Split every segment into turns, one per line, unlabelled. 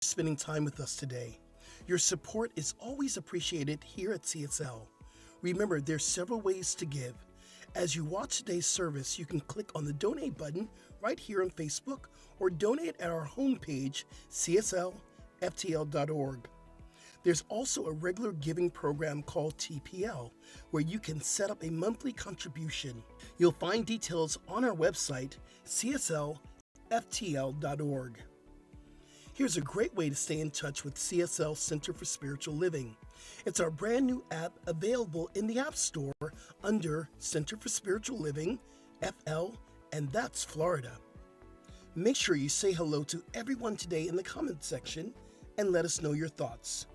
spending time with us today. Your support is always appreciated here at CSL. Remember, there's several ways to give. As you watch today's service, you can click on the donate button right here on Facebook or donate at our homepage, cslftl.org. There's also a regular giving program called TPL, where you can set up a monthly contribution. You'll find details on our website, cslftl.org. Here's a great way to stay in touch with CSL Center for Spiritual Living. It's our brand new app available in the App Store under Center for Spiritual Living, FL, and that's Florida. Make sure you say hello to everyone today in the comment section and let us know your thoughts.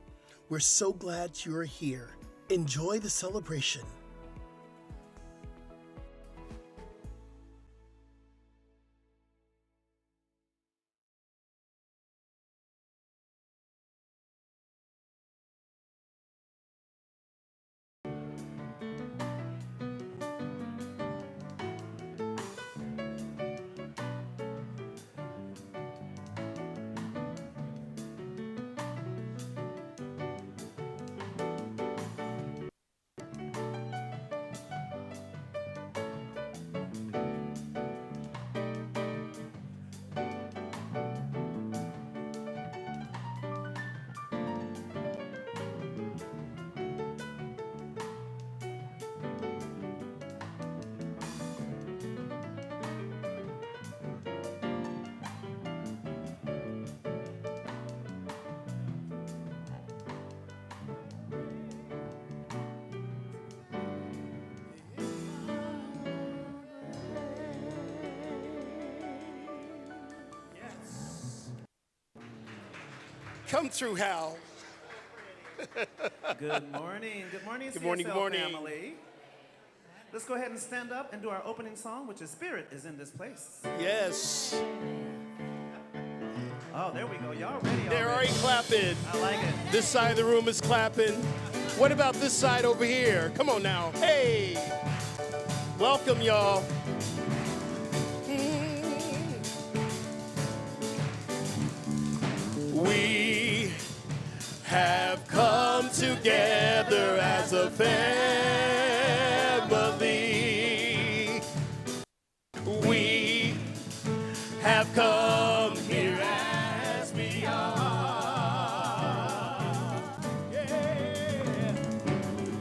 We're so glad you're here. Enjoy the celebration. Come through, Hal.
Good morning. Good morning,
Good morning,
CSL
good morning.
family. Let's go ahead and stand up and do our opening song, which is Spirit is in this place.
Yes.
Oh, there we go. Y'all ready
They're already clapping.
I like it.
This side of the room is clapping. What about this side over here? Come on now. Hey. Welcome, y'all. We have come together as a family. We have come here as we are. Yeah.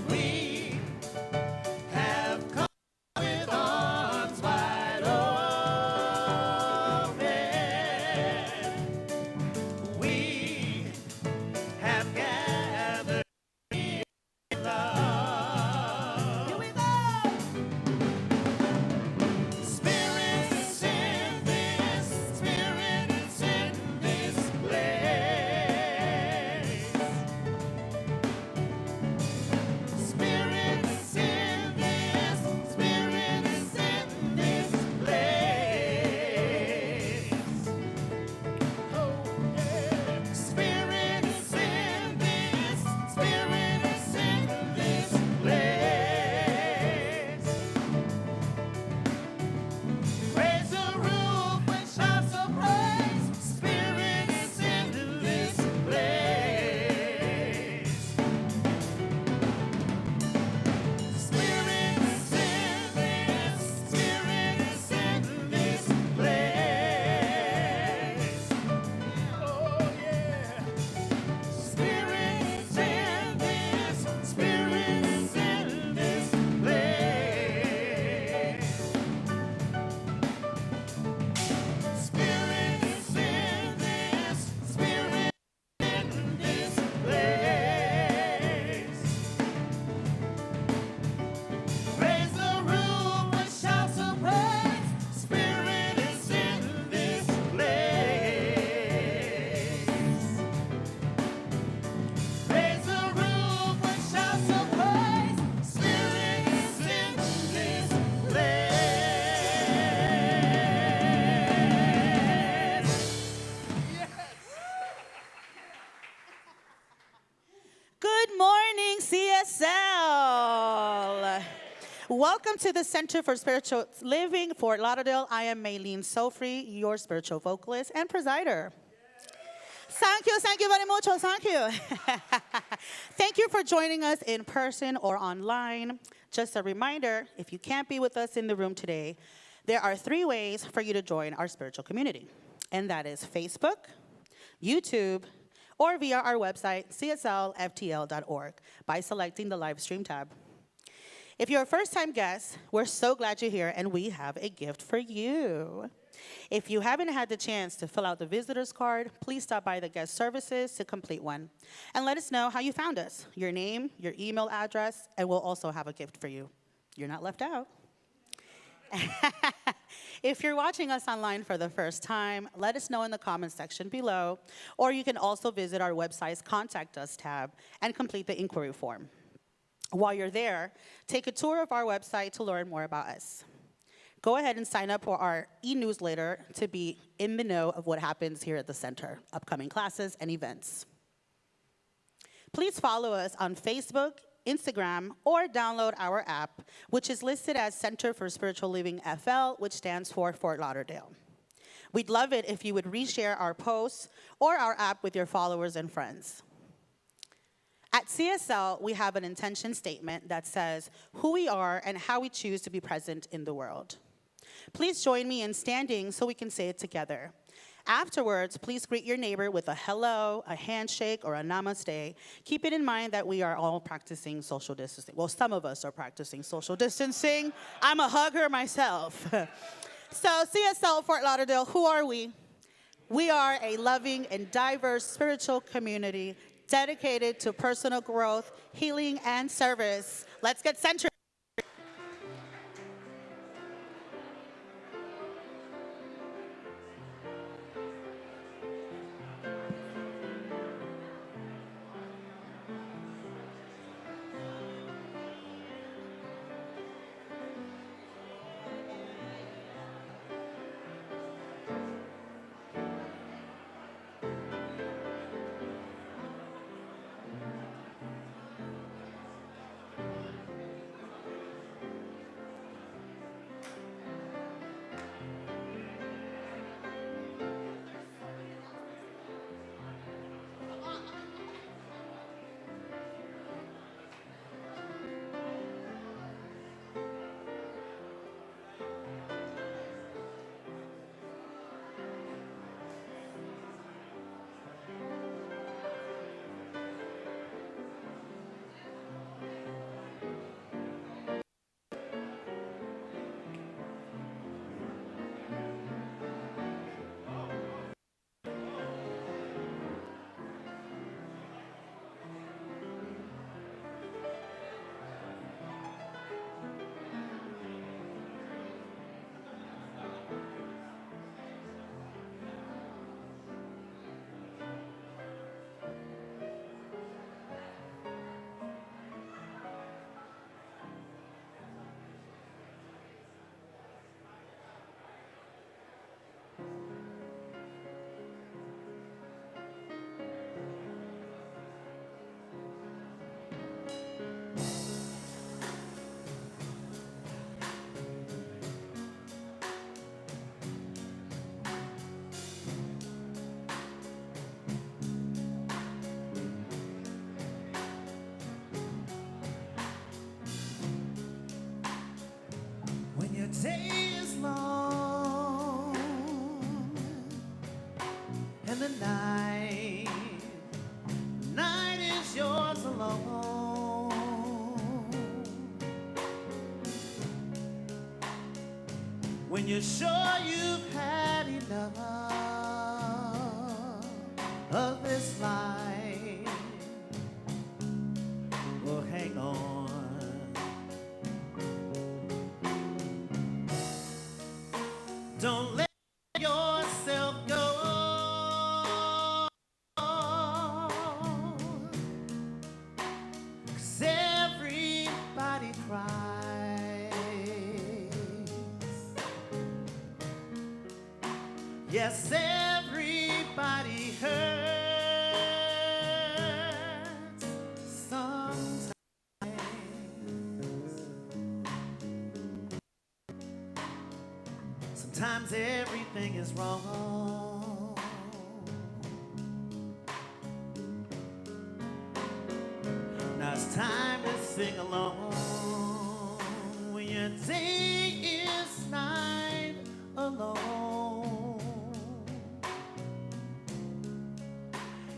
We have come with arms wide open. We have gathered in love. Here we go. Spirit is in this, Spirit is in this place. Spirit is in this, Spirit is in this place. Oh, yeah. Spirit is in this, Spirit is in this place. Raise the roof with shouts of praise. Spirit is in this place. Spirit is in this, Spirit is in this place. Oh yeah. Spirit is in this, Spirit is in this place. Spirit is in this, Spirit in this place. Raise the roof with shouts of praise. Spirit is in this place. Raise the roof with shouts of praise. Spirit is in this place.
Good morning, CSL. Welcome to the Center for Spiritual Living, Fort Lauderdale. I am Maylene Sofri, your spiritual vocalist and presider. Thank you very much. Thank you. Thank you for joining us in person or online. Just a reminder, if you can't be with us in the room today, there are 3 ways for you to join our spiritual community. And that is Facebook, YouTube, or via our website, cslftl.org, by selecting the live stream tab. If you're a first-time guest, we're so glad you're here, and we have a gift for you. If you haven't had the chance to fill out the visitor's card, please stop by the guest services to complete one. And let us know how you found us, your name, your email address, and we'll also have a gift for you. You're not left out. If you're watching us online for the first time, let us know in the comments section below, or you can also visit our website's Contact Us tab and complete the inquiry form. While you're there, take a tour of our website to learn more about us. Go ahead and sign up for our e-newsletter to be in the know of what happens here at the center, upcoming classes and events. Please follow us on Facebook, Instagram, or download our app, which is listed as Center for Spiritual Living FL, which stands for Fort Lauderdale. We'd love it if you would reshare our posts or our app with your followers and friends. At CSL, we have an intention statement that says who we are and how we choose to be present in the world. Please join me in standing so we can say it together. Afterwards, please greet your neighbor with a hello, a handshake, or a namaste. Keep it in mind that we are all practicing social distancing. Well, some of us are practicing social distancing. I'm a hugger myself. So, CSL Fort Lauderdale, who are we? We are a loving and diverse spiritual community dedicated to personal growth, healing, and service. Let's get centered.
When your day is long and the night is yours alone. When you're sure you've had enough of this life, well, hang on. Don't let yourself go. 'Cause everybody cries. Yes, everybody hurts sometimes. Sometimes everything is wrong. Sing along when your day is night alone.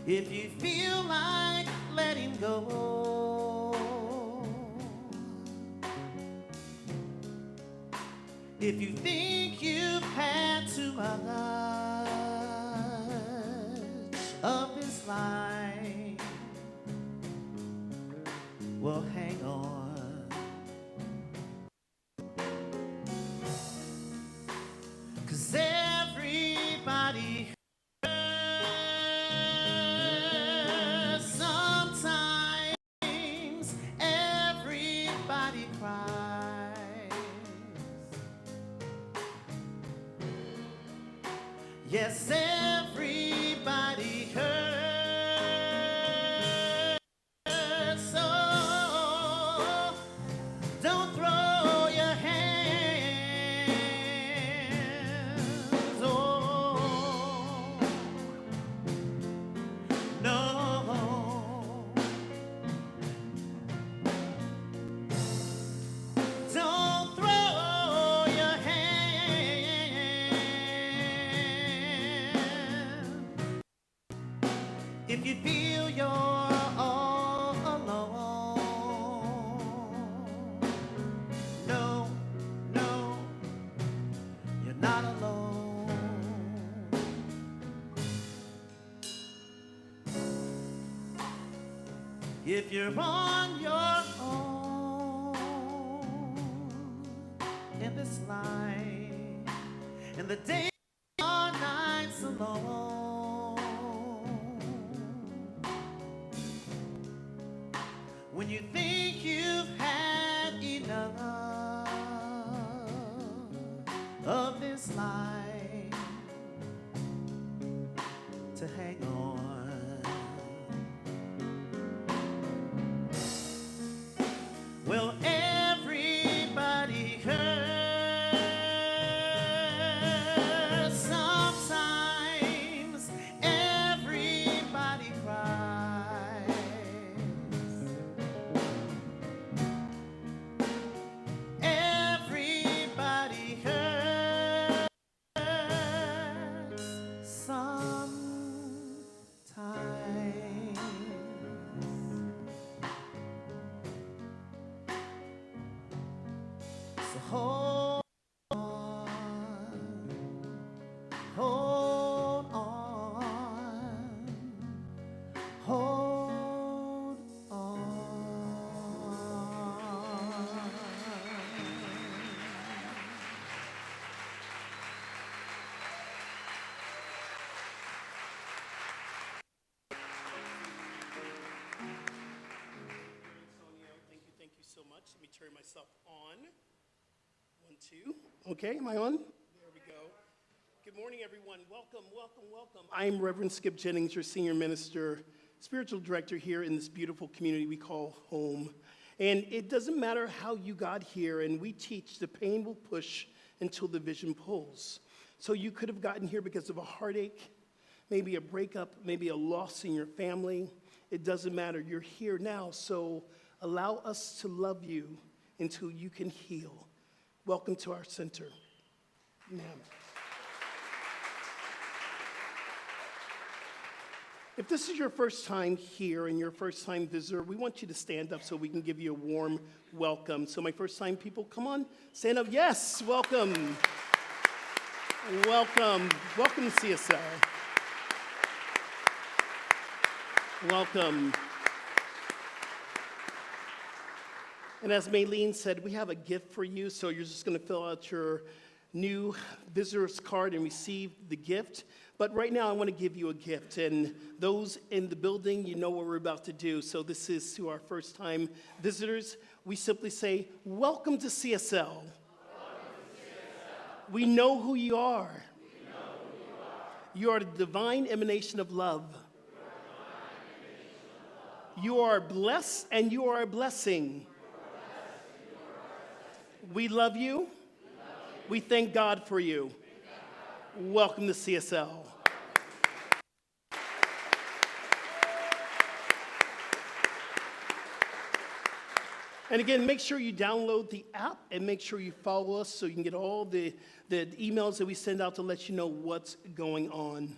If you feel like letting go, if you think you've had too much of this life, well, hang on, 'cause everybody hurts sometimes, everybody cries. Yes, everybody hurts, so don't throw your hands. Oh, no. Don't throw your hands. If you feel you're all alone, no, no, you're not alone. If you're on your own in this life, and the days are nights alone, when you think you've had enough of this life, to hang on. Well, everybody hurts sometimes, everybody cries. Everybody hurts sometimes. So hold on, hold on, hold on.
Antonio, thank you so much. Let me turn myself on. 1, 2. Okay, am I on? There we go. Good morning, everyone. Welcome, welcome, welcome. I'm Reverend Skip Jennings, your senior minister, spiritual director here in this beautiful community we call home. And it doesn't matter how you got here, and we teach the pain will push until the vision pulls. So you could have gotten here because of a heartache, maybe a breakup, maybe a loss in your family. It doesn't matter. You're here now, so allow us to love you until you can heal. Welcome to our center. Ma'am. If this is your first time here and your first time visitor, we want you to stand up so we can give you a warm welcome. So my first time people, come on, stand up. Yes, welcome. Welcome. Welcome to CSL. Welcome. And as Maylene said, we have a gift for you, so you're just going to fill out your new visitor's card and receive the gift. But right now, I want to give you a gift, and those in the building, you know what we're about to do. So this is to our first-time visitors. We simply say, welcome to CSL. We know who you are. You are the divine emanation of love. You are blessed, and you are a blessing. We love you. We thank God for you. Welcome to CSL. And again, make sure you download the app and make sure you follow us so you can get all the emails that we send out to let you know what's going on.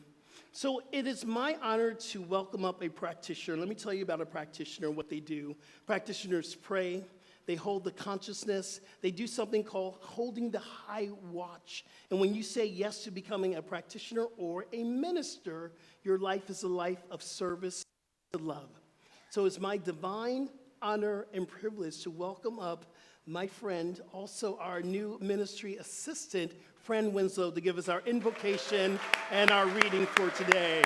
So it is my honor to welcome up a practitioner. Let me tell you about a practitioner, what they do. Practitioners pray. They hold the consciousness. They do something called holding the high watch. And when you say yes to becoming a practitioner or a minister, your life is a life of service to love. So it's my divine honor and privilege to welcome up my friend, also our new ministry assistant, Fran Winslow, to give us our invocation and our reading for today.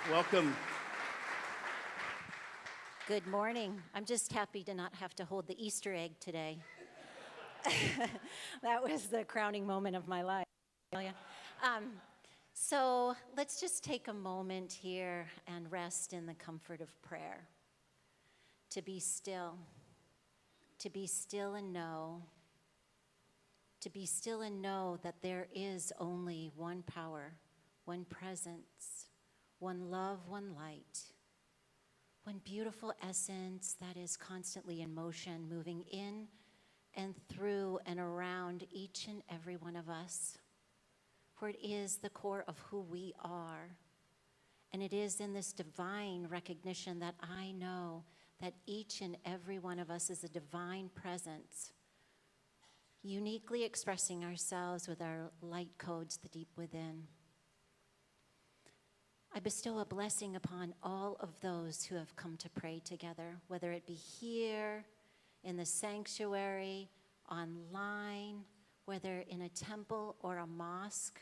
Welcome.
Good morning. I'm just happy to not have to hold the Easter egg today. That was the crowning moment of my life. So let's just take a moment here and rest in the comfort of prayer. To be still and know, to be still and know that there is only one power, one presence, one love, one light, one beautiful essence that is constantly in motion, moving in and through and around each and every one of us. For it is the core of who we are. And it is in this divine recognition that I know that each and every one of us is a divine presence, uniquely expressing ourselves with our light codes, the deep within. I bestow a blessing upon all of those who have come to pray together, whether it be here, in the sanctuary, online, whether in a temple or a mosque,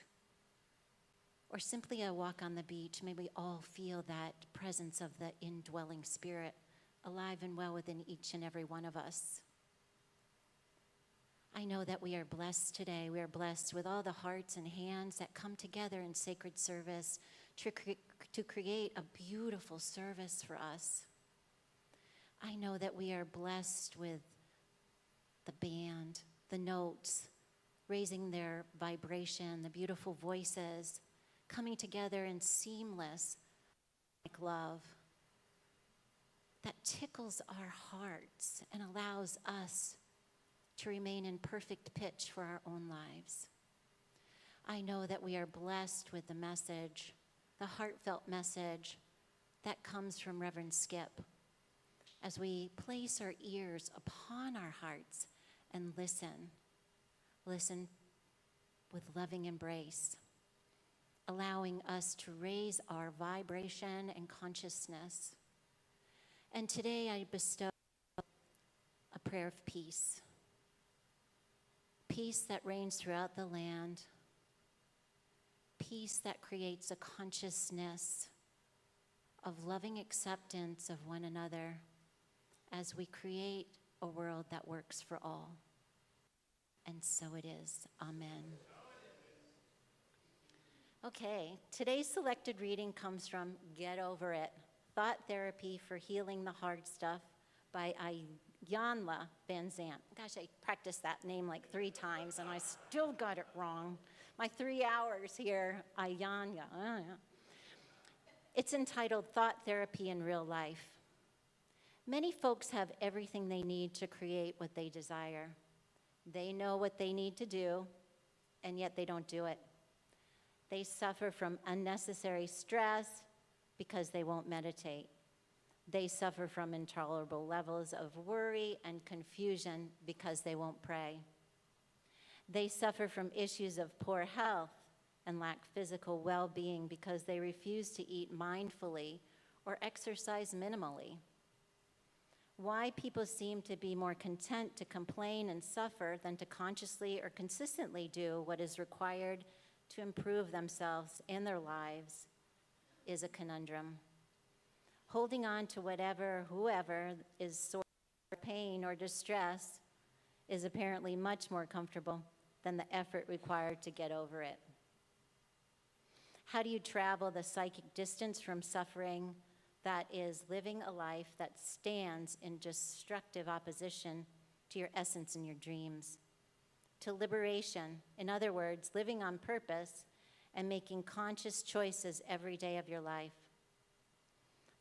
or simply a walk on the beach. May we all feel that presence of the indwelling spirit alive and well within each and every one of us. I know that we are blessed today. We are blessed with all the hearts and hands that come together in sacred service to create a beautiful service for us. I know that we are blessed with the band, the notes, raising their vibration, the beautiful voices, coming together in seamless like love that tickles our hearts and allows us to remain in perfect pitch for our own lives. I know that we are blessed with the message, the heartfelt message that comes from Reverend Skip as we place our ears upon our hearts and listen with loving embrace, allowing us to raise our vibration and consciousness. And today I bestow a prayer of peace. Peace that reigns throughout the land. Peace that creates a consciousness of loving acceptance of one another as we create a world that works for all. And so it is. Amen. Okay, today's selected reading comes from Get Over It, Thought Therapy for Healing the Hard Stuff by Iyanla Vanzant. Gosh, I practiced that name like 3 times and I still got it wrong. My 3 hours here, Iyanla. It's entitled Thought Therapy in Real Life. Many folks have everything they need to create what they desire. They know what they need to do, and yet they don't do it. They suffer from unnecessary stress because they won't meditate. They suffer from intolerable levels of worry and confusion because they won't pray. They suffer from issues of poor health and lack physical well-being because they refuse to eat mindfully or exercise minimally. Why people seem to be more content to complain and suffer than to consciously or consistently do what is required to improve themselves and their lives is a conundrum. Holding on to whoever is sore pain or distress is apparently much more comfortable than the effort required to get over it. How do you travel the psychic distance from suffering that is living a life that stands in destructive opposition to your essence and your dreams? To liberation, in other words, living on purpose and making conscious choices every day of your life.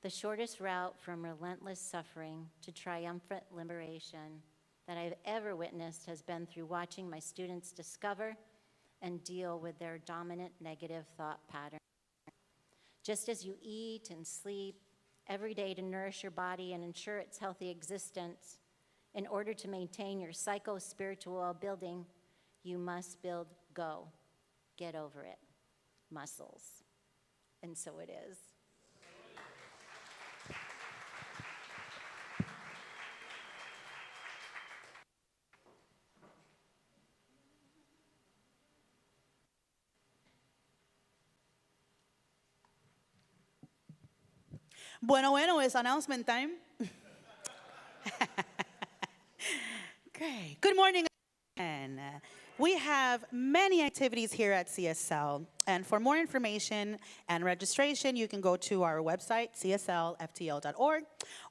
the shortest route from relentless suffering to triumphant liberation that I've ever witnessed has been through watching my students discover and deal with their dominant negative thought pattern. Just as you eat and sleep every day to nourish your body and ensure its healthy existence, in order to maintain your psycho-spiritual well-being, you must build get over it, muscles. And so it is.
Bueno, it's announcement time. Great. Good morning. And we have many activities here at CSL. And for more information and registration, you can go to our website, cslftl.org,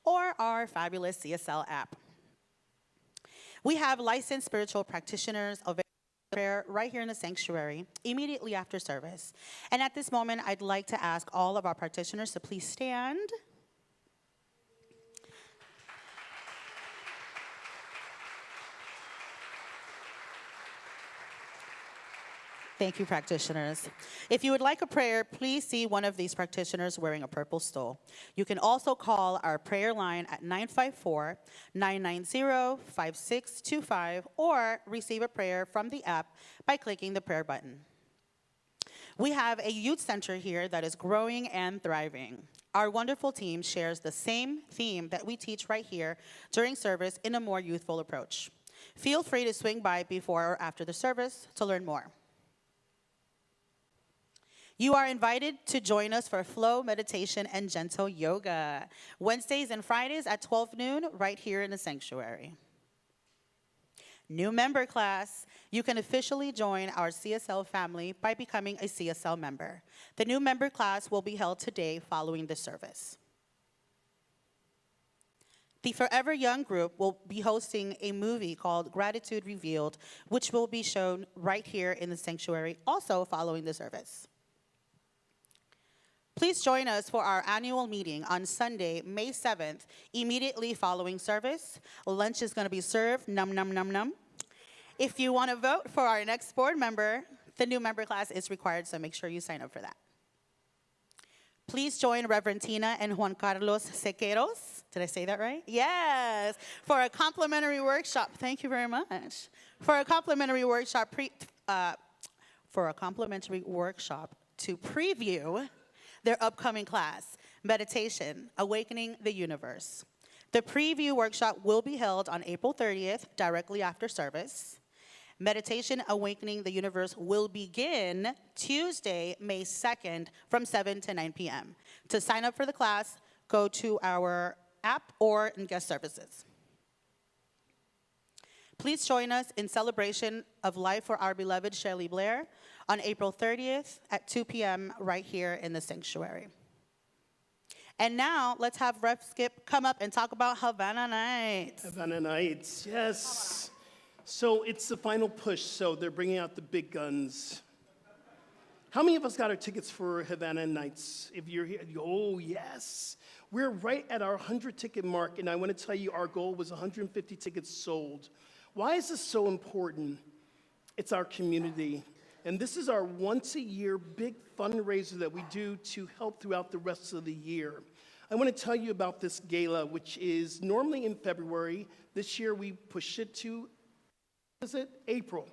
or our fabulous CSL app. We have licensed spiritual practitioners available prayer right here in the sanctuary immediately after service. And at this moment, I'd like to ask all of our practitioners to please stand. Thank you, practitioners. If you would like a prayer, please see one of these practitioners wearing a purple stole. You can also call our prayer line at 954-990-5625 or receive a prayer from the app by clicking the prayer button. We have a youth center here that is growing and thriving. Our wonderful team shares the same theme that we teach right here during service in a more youthful approach. Feel free to swing by before or after the service to learn more. You are invited to join us for flow, meditation, and gentle yoga, Wednesdays and Fridays at 12 noon, right here in the sanctuary. New member class, you can officially join our CSL family by becoming a CSL member. The new member class will be held today following the service. The Forever Young group will be hosting a movie called Gratitude Revealed, which will be shown right here in the sanctuary, also following the service. Please join us for our annual meeting on Sunday, May 7th, immediately following service. Lunch is going to be served, num, num, num, num. If you want to vote for our next board member, the new member class is required, so make sure you sign up for that. Please join Reverend Tina and Juan Carlos Sequeiros. Did I say that right? Yes, for a complimentary workshop. Thank you very much. For a complimentary workshop, to preview their upcoming class, Meditation, Awakening the Universe. The preview workshop will be held on April 30th, directly after service. Meditation, Awakening the Universe will begin Tuesday, May 2nd, from 7 to 9 p.m. To sign up for the class, go to our app or in guest services. Please join us in celebration of life for our beloved Shirley Blair on April 30th at 2 p.m. right here in the sanctuary. And now, let's have Rep Skip come up and talk about Havana Nights.
Havana Nights, yes. So it's the final push, so they're bringing out the big guns. How many of us got our tickets for Havana Nights? If you're here, oh, yes. We're right at our 100-ticket mark, and I want to tell you our goal was 150 tickets sold. Why is this so important? It's our community. And this is our once-a-year big fundraiser that we do to help throughout the rest of the year. I want to tell you about this gala, which is normally in February. This year we pushed it to, April.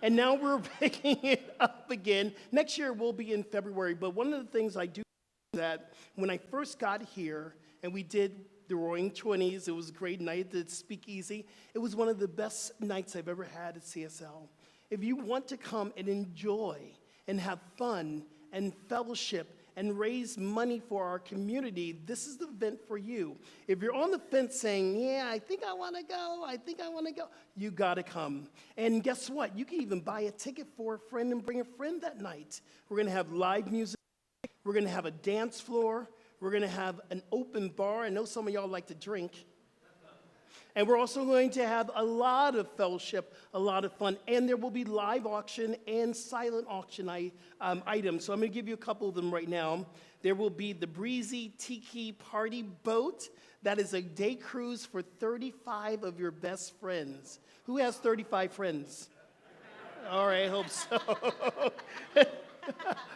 And now we're picking it up again. Next year will be in February. But one of the things I do is that when I first got here and we did the Roaring 20s, it was a great night, the speakeasy. It was one of the best nights I've ever had at CSL. If you want to come and enjoy and have fun and fellowship and raise money for our community, this is the event for you. If you're on the fence saying, yeah, I think I want to go, you got to come. And guess what? You can even buy a ticket for a friend and bring a friend that night. We're going to have live music. We're going to have a dance floor. We're going to have an open bar. I know some of y'all like to drink. And we're also going to have a lot of fellowship, a lot of fun, and there will be live auction and silent auction items. So I'm going to give you a couple of them right now. There will be the Breezy Tiki Party Boat. That is a day cruise for 35 of your best friends. Who has 35 friends? All right, I hope so.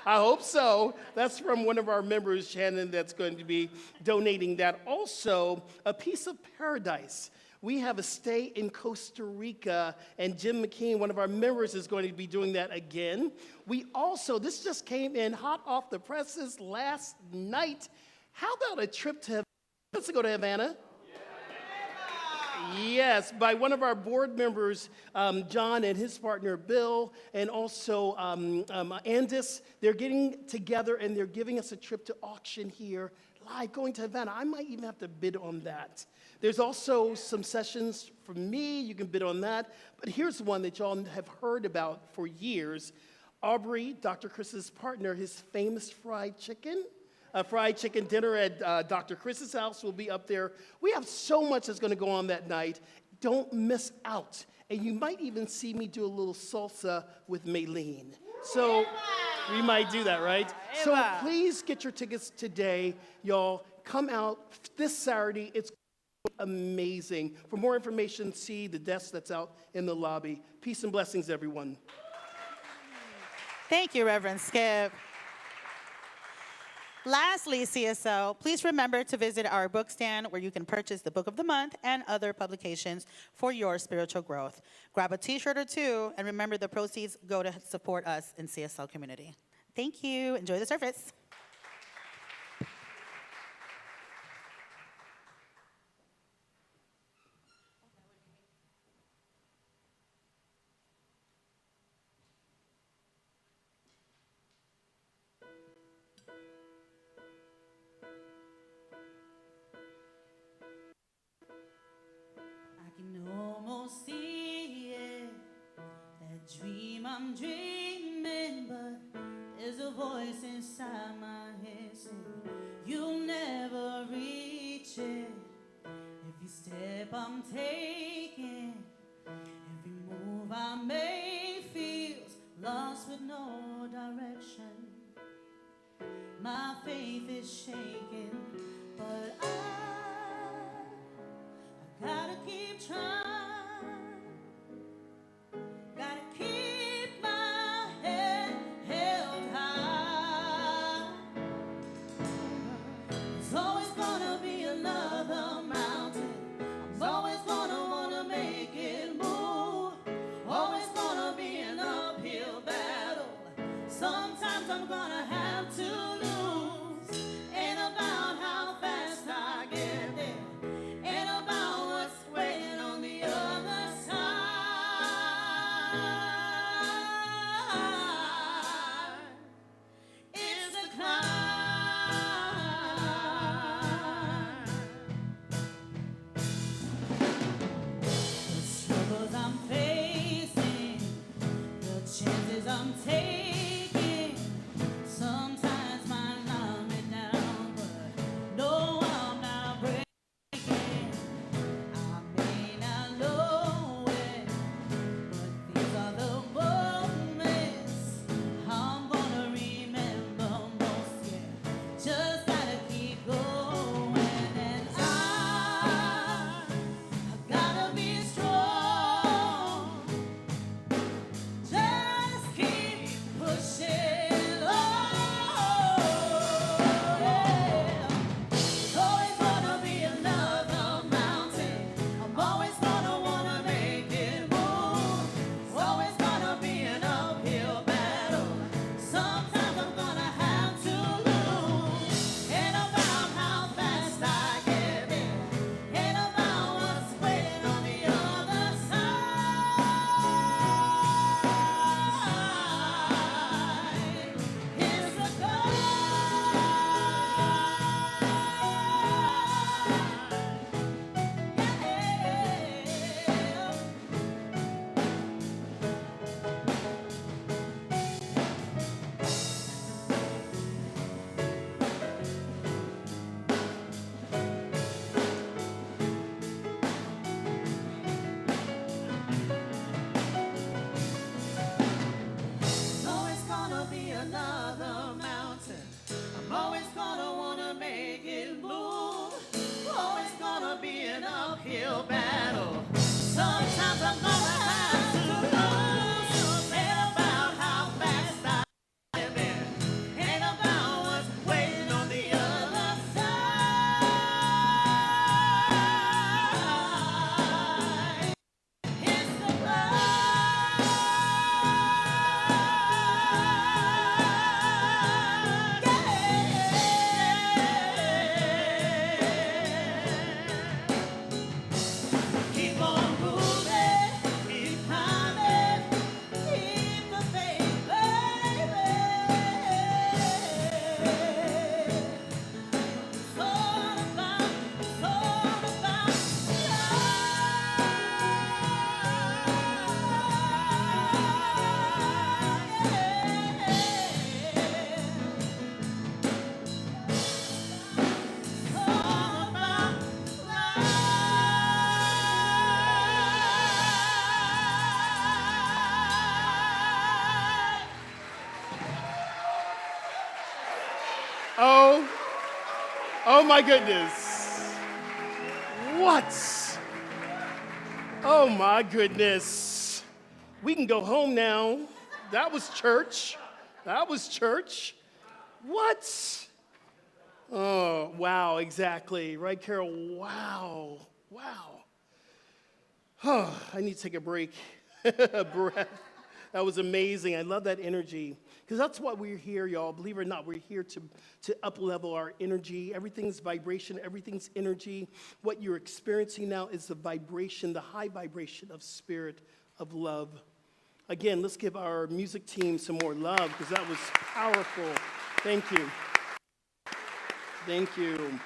I hope so. That's from one of our members, Shannon, that's going to be donating that. Also, a piece of paradise. We have a stay in Costa Rica, and Jim McKean, one of our members, is going to be doing that again. We also, this just came in hot off the presses last night. How about a trip to Havana? Let's go to Havana. Yes, by one of our board members, John and his partner Bill, and also Andis. They're getting together and they're giving us a trip to auction here live, going to Havana. I might even have to bid on that. There's also some sessions from me. You can bid on that. But here's one that y'all have heard about for years. Aubrey, Dr. Chris's partner, his famous fried chicken. A fried chicken dinner at Dr. Chris's house will be up there. We have so much that's going to go on that night. Don't miss out. And you might even see me do a little salsa with Maylene. So we might do that, right? So please get your tickets today, y'all. Come out this Saturday. It's amazing. For more information, see the desk that's out in the lobby. Peace and blessings, everyone.
Thank you, Reverend Skip. Lastly, CSL, please remember to visit our book stand where you can purchase the Book of the Month and other publications for your spiritual growth. Grab a t-shirt or two, and remember the proceeds go to support us in CSL community. Thank you. Enjoy the service.
I can almost see it, that dream I'm dreaming, but there's a voice inside my head saying, you'll never reach it. Every step I'm taking, every move I make feels lost with no direction. My faith is shaking, but I gotta keep trying. Gotta keep my head held high. There's always gonna be another mountain. I'm always gonna wanna make it move. Always gonna be an uphill battle. Sometimes I'm gonna have to lose. Ain't about how fast I get there. Ain't about what's waiting on the other side. It's a climb. The struggles I'm facing, the chances I'm taking, sometimes might knock me down, but no, I'm not breaking. I may not know it, but these are the moments I'm gonna remember most. Yeah, just gotta keep going, and I gotta be strong. Just keep pushing
Oh, oh my goodness. What? Oh my goodness. We can go home now. That was church. That was church. What? Oh, wow, exactly. Right, Carol? Wow. Wow. Oh, I need to take a break. A breath. That was amazing. I love that energy. Because that's why we're here, y'all. Believe it or not, we're here to up-level our energy. Everything's vibration. Everything's energy. What you're experiencing now is the vibration, the high vibration of spirit, of love. Again, let's give our music team some more love because that was powerful. Thank you. Thank you.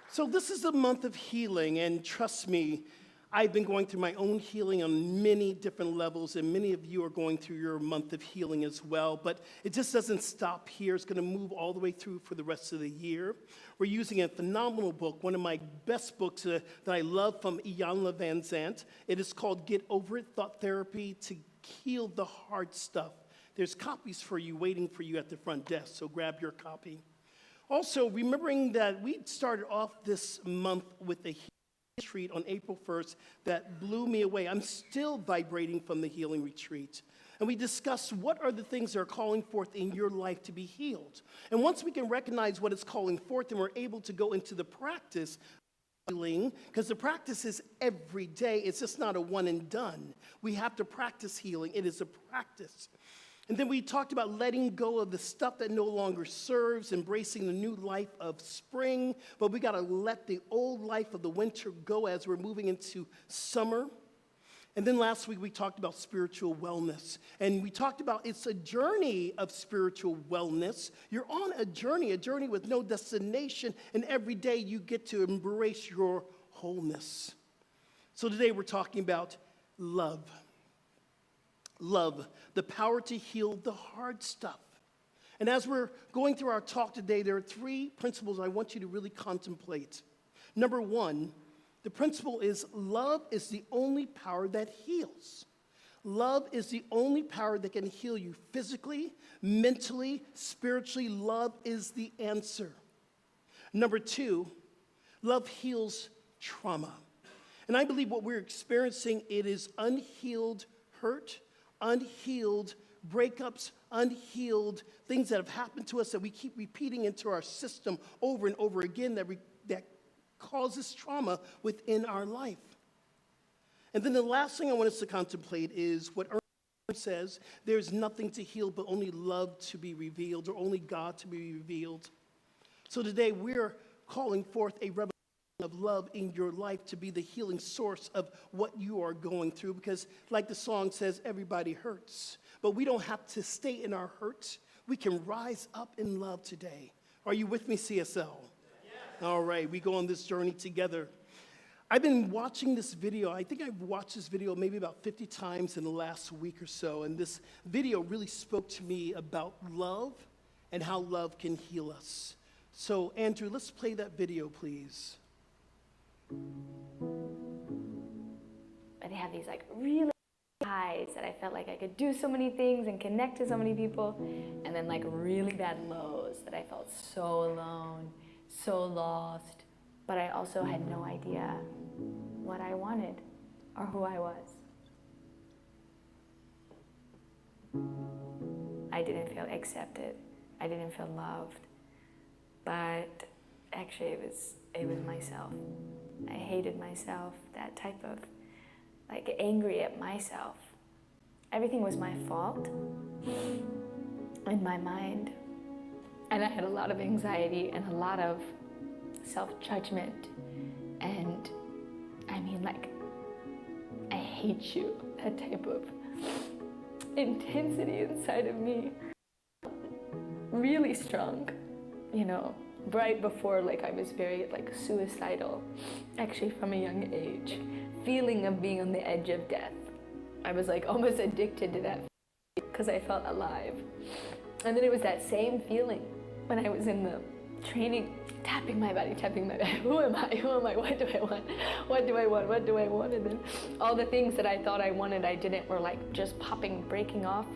So this is the month of healing, and trust me, I've been going through my own healing on many different levels, and many of you are going through your month of healing as well, but it just doesn't stop here. It's going to move all the way through for the rest of the year. We're using a phenomenal book, one of my best books that I love from Iyanla Van Zandt. It is called Get Over It, Thought Therapy to Heal the Hard Stuff. There's copies for you waiting for you at the front desk, so grab your copy. Also, remembering that we started off this month with a healing retreat on April 1st that blew me away. I'm still vibrating from the healing retreat. And we discussed what are the things that are calling forth in your life to be healed. And once we can recognize what is calling forth and we're able to go into the practice of healing, because the practice is every day, it's just not a one and done. We have to practice healing. It is a practice. And then we talked about letting go of the stuff that no longer serves, embracing the new life of spring, but we got to let the old life of the winter go as we're moving into summer. And then last week we talked about spiritual wellness, and we talked about it's a journey of spiritual wellness. You're on a journey with no destination, and every day you get to embrace your wholeness. So today we're talking about love. Love, the power to heal the hard stuff. And as we're going through our talk today, there are three principles I want you to really contemplate. Number one, the principle is love is the only power that heals. Love is the only power that can heal you physically, mentally, spiritually. Love is the answer. Number two, love heals trauma. And I believe what we're experiencing, it is unhealed hurt, unhealed breakups, unhealed things that have happened to us that we keep repeating into our system over and over again that causes trauma within our life. And then the last thing I want us to contemplate is what Ernest says, there's nothing to heal but only love to be revealed, or only God to be revealed. So today we're calling forth a revelation of love in your life to be the healing source of what you are going through, because like the song says, everybody hurts, but we don't have to stay in our hurt. We can rise up in love today. Are you with me, CSL? Yes. All right, we go on this journey together. I've been watching this video. I think I've watched this video maybe about 50 times in the last week or so, and this video really spoke to me about love and how love can heal us. So Andrew, let's play that video, please.
But they have these like really highs that I felt like I could do so many things and connect to so many people, and then like really bad lows that I felt so alone, so lost, but I also had no idea what I wanted or who I was. I didn't feel accepted. I didn't feel loved. But actually it was myself. I hated myself, that type of, like, angry at myself. Everything was my fault in my mind. And I had a lot of anxiety and a lot of self-judgment. And I mean, like, I hate you, that type of intensity inside of me. Really strong, you know. Right before, like, I was very, like, suicidal, actually from a young age, feeling of being on the edge of death. I was, like, almost addicted to that because I felt alive. And then it was that same feeling when I was in the training, tapping my body, who am I, what do I want, what do I want, and then all the things that I thought I wanted I didn't, were, like, just breaking off,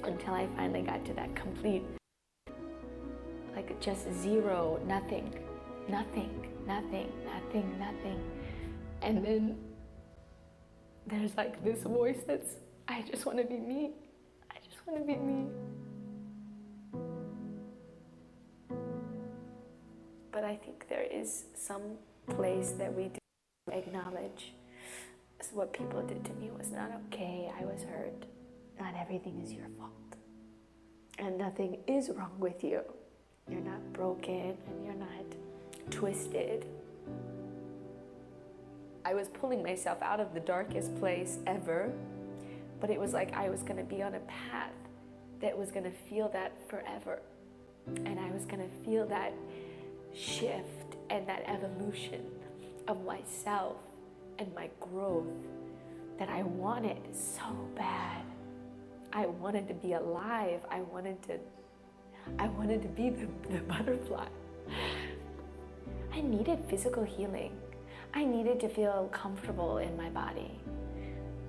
until I finally got to that complete like just zero, nothing, nothing, nothing, nothing, nothing. And then there's like this voice that's, I just want to be me. I just want to be me. But I think there is some place that we do acknowledge what people did to me was not okay. I was hurt. Not everything is your fault. And nothing is wrong with you. You're not broken and you're not twisted. I was pulling myself out of the darkest place ever, but it was like I was going to be on a path that was going to feel that forever. And I was going to feel that shift and that evolution of myself and my growth that I wanted so bad. I wanted to be alive. I wanted to be the butterfly. I needed physical healing. I needed to feel comfortable in my body.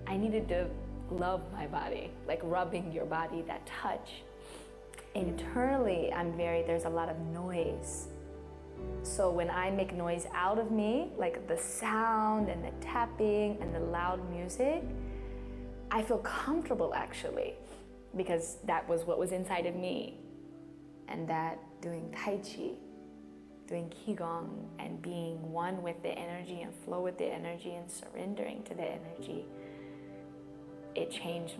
I needed to love my body, like rubbing your body, that touch. Internally, there's a lot of noise. So when I make noise out of me, like the sound and the tapping and the loud music, I feel comfortable actually, because that was what was inside of me. And that doing Tai Chi, doing Qigong, and being one with the energy and flow with the energy and surrendering to the energy, it changed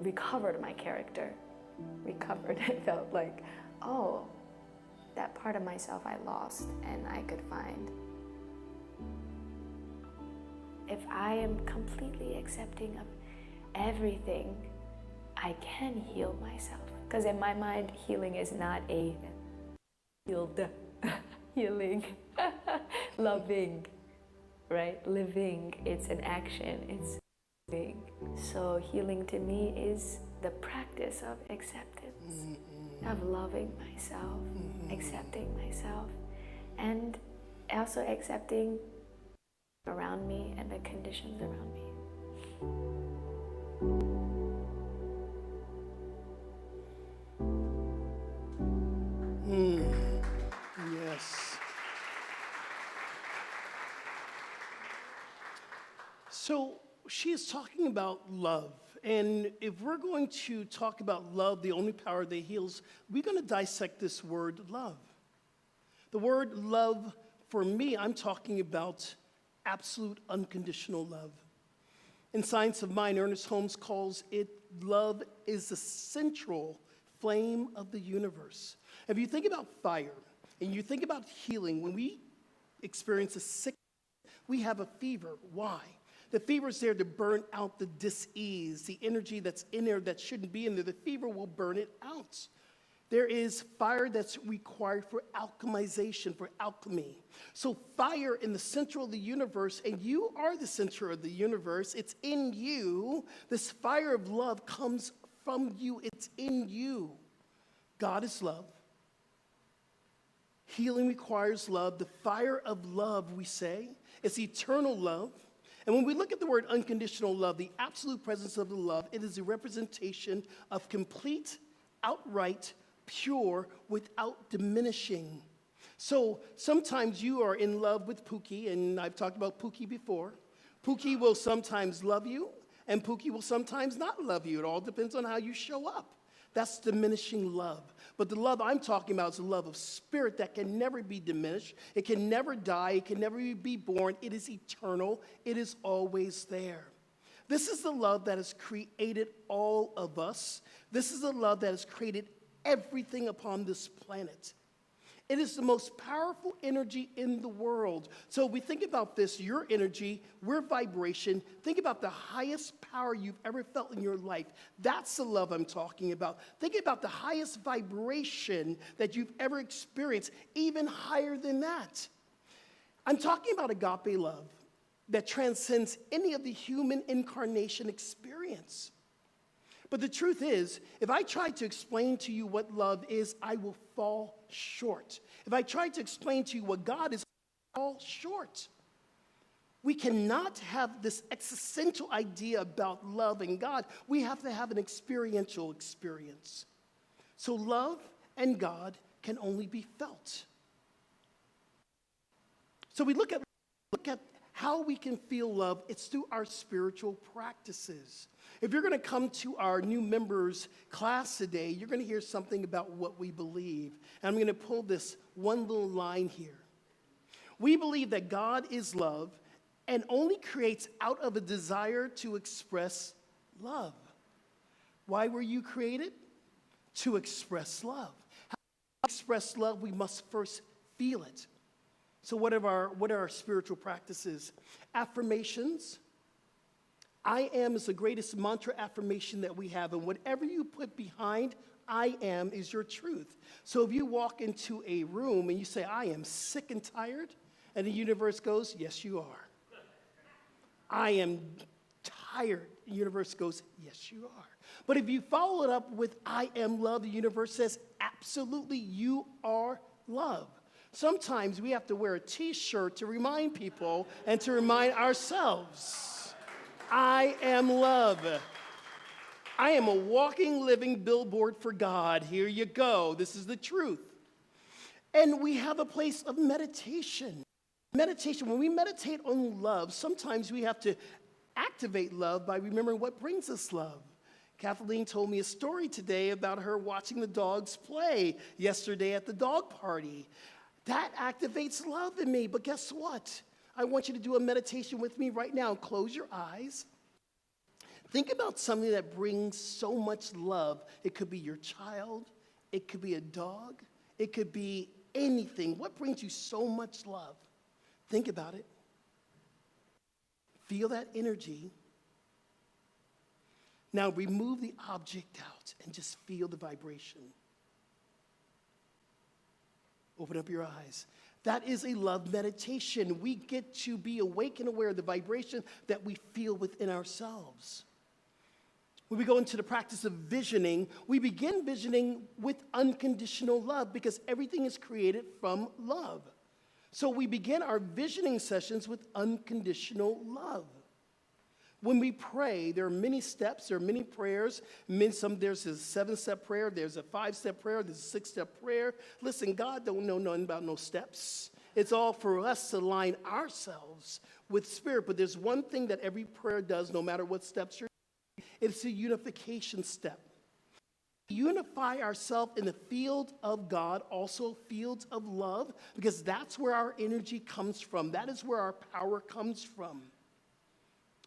recovered my character. Recovered, it felt like, oh, that part of myself I lost and I could find. If I am completely accepting of everything, I can heal myself. Because in my mind, healing is not a healed healing, loving, right? Living, it's an action, it's living. So healing to me is the practice of acceptance, of loving myself, accepting myself, and also accepting around me and the conditions around me.
Yes. So she is talking about love. And if we're going to talk about love, the only power that heals, we're going to dissect this word love. The word love, for me, I'm talking about absolute unconditional love. In Science of Mind, Ernest Holmes calls it love is the central flame of the universe. If you think about fire and you think about healing, when we experience a sickness, we have a fever. Why? The fever is there to burn out the dis-ease, the energy that's in there that shouldn't be in there. The fever will burn it out. There is fire that's required for alchemization, for alchemy. So fire in the center of the universe, and you are the center of the universe. It's in you. This fire of love comes from you. It's in you. God is love. Healing requires love. The fire of love, we say, is eternal love. And when we look at the word unconditional love, the absolute presence of the love, it is a representation of complete, outright, pure, without diminishing. So sometimes you are in love with Pookie, and I've talked about Pookie before. Pookie will sometimes love you, and Pookie will sometimes not love you. It all depends on how you show up. That's diminishing love. But the love I'm talking about is the love of spirit that can never be diminished. It can never die. It can never be born. It is eternal. It is always there. This is the love that has created all of us. This is the love that has created everything upon this planet. It is the most powerful energy in the world. So we think about this, your energy, we're vibration. Think about the highest power you've ever felt in your life. That's the love I'm talking about. Think about the highest vibration that you've ever experienced, even higher than that. I'm talking about agape love that transcends any of the human incarnation experience. But the truth is, if I try to explain to you what love is, I will fall short. If I try to explain to you what God is, I will fall short. We cannot have this existential idea about love and God. We have to have an experiential experience. So love and God can only be felt. So we look at how we can feel love. It's through our spiritual practices. If you're going to come to our new members class today, you're going to hear something about what we believe. And I'm going to pull this one little line here. We believe that God is love and only creates out of a desire to express love. Why were you created? To express love. How to express love, we must first feel it. So what are our spiritual practices? Affirmations. I am is the greatest mantra affirmation that we have. And whatever you put behind I am is your truth. So if you walk into a room and you say, I am sick and tired, and the universe goes, yes, you are. I am tired. The universe goes, yes, you are. But if you follow it up with I am love, the universe says, absolutely, you are love. Sometimes we have to wear a t-shirt to remind people and to remind ourselves, I am love. I am a walking, living billboard for God. Here you go. This is the truth. And we have a place of meditation. Meditation, when we meditate on love, sometimes we have to activate love by remembering what brings us love. Kathleen told me a story today about her watching the dogs play yesterday at the dog party. That activates love in me. But guess what? I want you to do a meditation with me right now. Close your eyes. Think about something that brings so much love. It could be your child. It could be a dog. It could be anything. What brings you so much love? Think about it. Feel that energy. Now remove the object out and just feel the vibration. Open up your eyes. That is a love meditation. We get to be awake and aware of the vibration that we feel within ourselves. When we go into the practice of visioning, we begin visioning with unconditional love because everything is created from love. So we begin our visioning sessions with unconditional love. When we pray, there are many steps, there are many prayers. There's a 7-step prayer, there's a 5-step prayer, there's a 6-step prayer. Listen, God don't know nothing about no steps. It's all for us to align ourselves with spirit. But there's one thing that every prayer does, no matter what steps you're doing. It's a unification step. Unify ourselves in the field of God, also fields of love, because that's where our energy comes from. That is where our power comes from.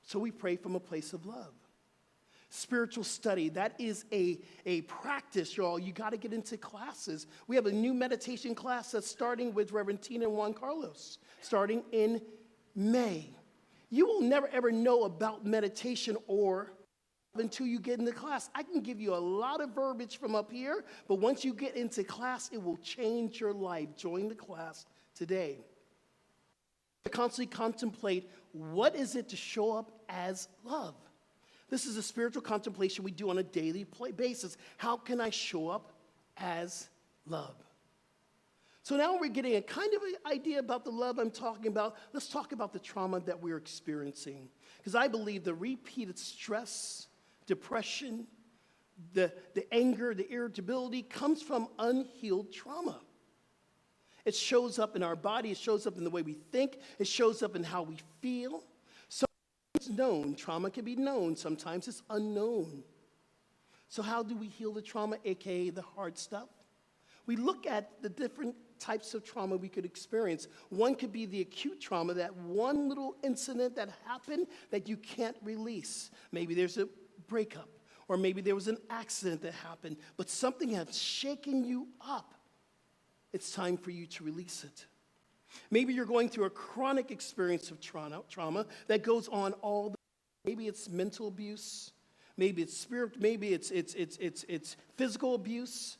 So we pray from a place of love. Spiritual study, that is a practice, y'all. You got to get into classes. We have a new meditation class that's starting with Reverend Tina and Juan Carlos, starting in May. You will never, ever know about meditation or until you get into class. I can give you a lot of verbiage from up here, but once you get into class, it will change your life. Join the class today. Constantly contemplate, what is it to show up as love? This is a spiritual contemplation we do on a daily basis. How can I show up as love? So now we're getting a kind of an idea about the love I'm talking about. Let's talk about the trauma that we're experiencing. Because I believe the repeated stress, depression, the anger, the irritability comes from unhealed trauma. It shows up in our body. It shows up in the way we think. It shows up in how we feel. Sometimes it's known. Trauma can be known. Sometimes it's unknown. So how do we heal the trauma, aka the hard stuff? We look at the different types of trauma we could experience. One could be the acute trauma, that one little incident that happened that you can't release. Maybe there's a breakup, or maybe there was an accident that happened, but something has shaken you up. It's time for you to release it. Maybe you're going through a chronic experience of trauma that goes on all the time. Maybe it's mental abuse. Maybe it's spirit. Maybe it's physical abuse.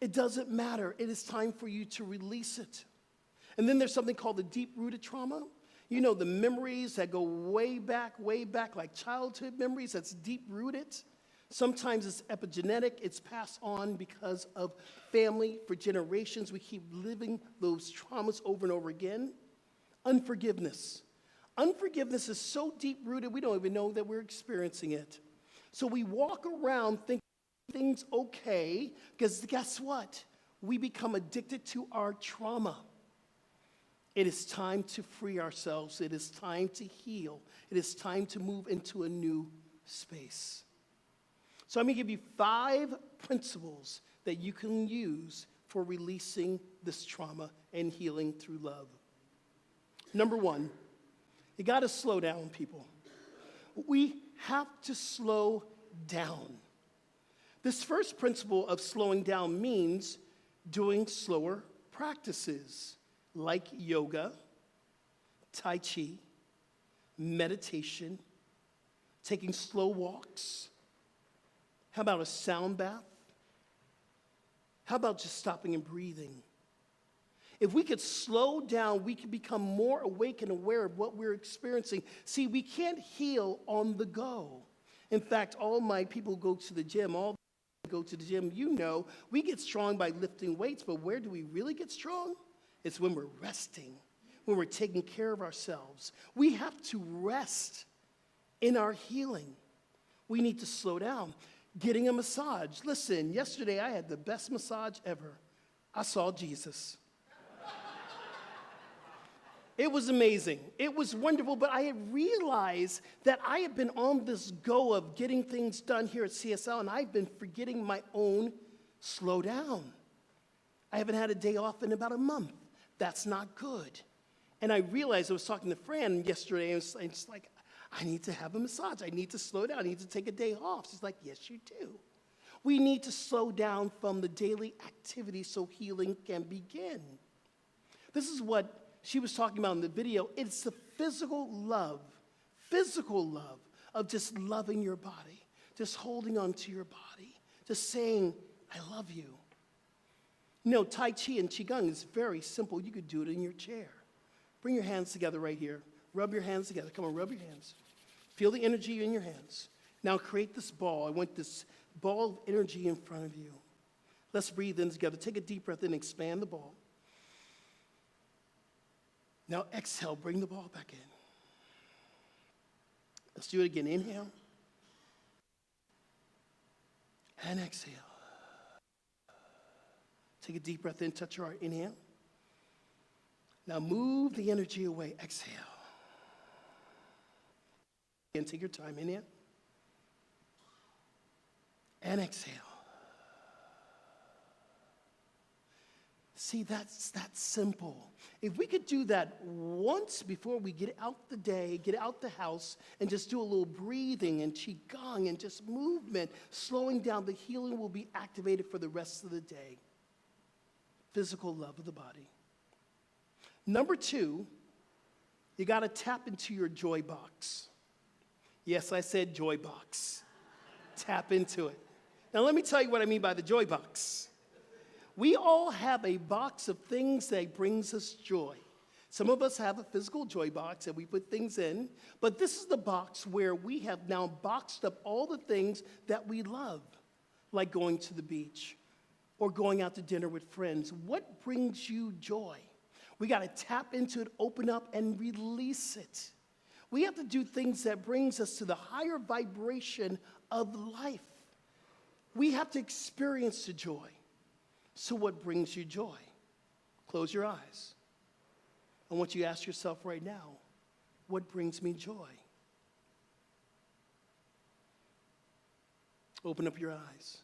It doesn't matter. It is time for you to release it. And then there's something called the deep-rooted trauma. You know, the memories that go way back, like childhood memories, that's deep-rooted. Sometimes it's epigenetic. It's passed on because of family. For generations, we keep living those traumas over and over again. Unforgiveness. Unforgiveness is so deep-rooted, we don't even know that we're experiencing it. So we walk around thinking everything's okay, because guess what? we become addicted to our trauma. It is time to free ourselves. It is time to heal. It is time to move into a new space. So I'm going to give you 5 principles that you can use for releasing this trauma and healing through love. Number 1, you got to slow down, people. We have to slow down. This first principle of slowing down means doing slower practices like yoga, Tai Chi, meditation, taking slow walks. How about a sound bath? How about just stopping and breathing? If we could slow down, we could become more awake and aware of what we're experiencing. See, we can't heal on the go. In fact, all my people who go to the gym, you know, we get strong by lifting weights, but where do we really get strong? It's when we're resting, when we're taking care of ourselves. We have to rest in our healing. We need to slow down. Getting a massage. Listen, yesterday I had the best massage ever. I saw Jesus. It was amazing. It was wonderful, but I had realized that I had been on this go of getting things done here at CSL, and I've been forgetting my own slow down. I haven't had a day off in about a month. That's not good. And I realized, I was talking to Fran yesterday, and it's like, I need to have a massage. I need to slow down. I need to take a day off. She's like, yes, you do. We need to slow down from the daily activity so healing can begin. This is what she was talking about in the video. It's the physical love of just loving your body, just holding on to your body, just saying, I love you. You know, Tai Chi and Qigong is very simple. You could do it in your chair. Bring your hands together right here. Rub your hands together. Come on, rub your hands. Feel the energy in your hands. Now create this ball. I want this ball of energy in front of you. Let's breathe in together. Take a deep breath in, expand the ball. Now exhale, bring the ball back in. Let's do it again. Inhale. And exhale. Take a deep breath in, touch your heart. Inhale. Now move the energy away. Exhale. And take your time. Inhale. And exhale. See, that's that simple. If we could do that once before we get out the day, get out the house, and just do a little breathing and qigong and just movement, slowing down, the healing will be activated for the rest of the day. Physical love of the body. Number 2, you got to tap into your joy box. Yes, I said joy box. Tap into it. Now, let me tell you what I mean by the joy box. We all have a box of things that brings us joy. Some of us have a physical joy box that we put things in, but this is the box where we have now boxed up all the things that we love, like going to the beach or going out to dinner with friends. What brings you joy? We got to tap into it, open up, and release it. We have to do things that brings us to the higher vibration of life. We have to experience the joy. So what brings you joy? Close your eyes. I want you to ask yourself right now, what brings me joy? Open up your eyes.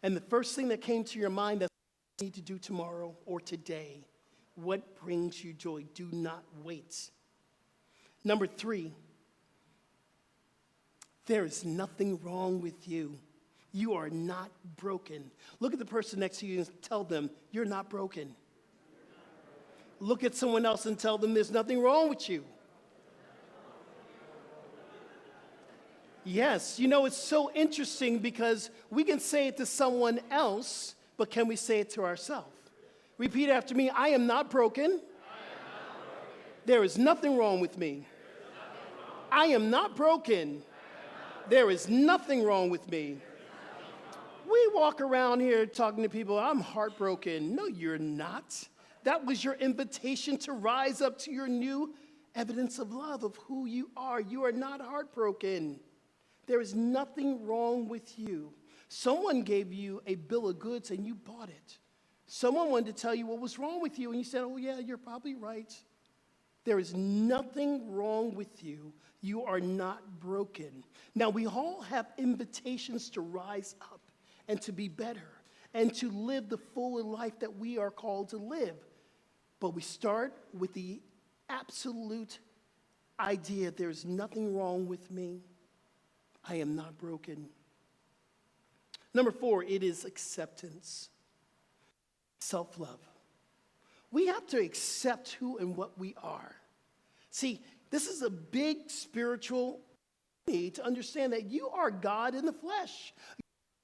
And the first thing that came to your mind that you need to do tomorrow or today, what brings you joy? Do not wait. Number 3, there is nothing wrong with you. You are not broken. Look at the person next to you and tell them, you're not broken. Look at someone else and tell them there's nothing wrong with you. Yes, you know, it's so interesting because we can say it to someone else, but can we say it to ourselves? Repeat after me, I am not broken. There is nothing wrong with me. I am not broken. There is nothing wrong with me. We walk around here talking to people, I'm heartbroken. No, you're not. That was your invitation to rise up to your new evidence of love, of who you are. You are not heartbroken. There is nothing wrong with you. Someone gave you a bill of goods and you bought it. Someone wanted to tell you what was wrong with you, and you said, oh yeah, you're probably right. There is nothing wrong with you. You are not broken. Now, we all have invitations to rise up and to be better and to live the fuller life that we are called to live. But we start with the absolute idea there's nothing wrong with me. I am not broken. Number 4, it is acceptance. Self-love. We have to accept who and what we are. See, this is a big spiritual need to understand that you are God in the flesh.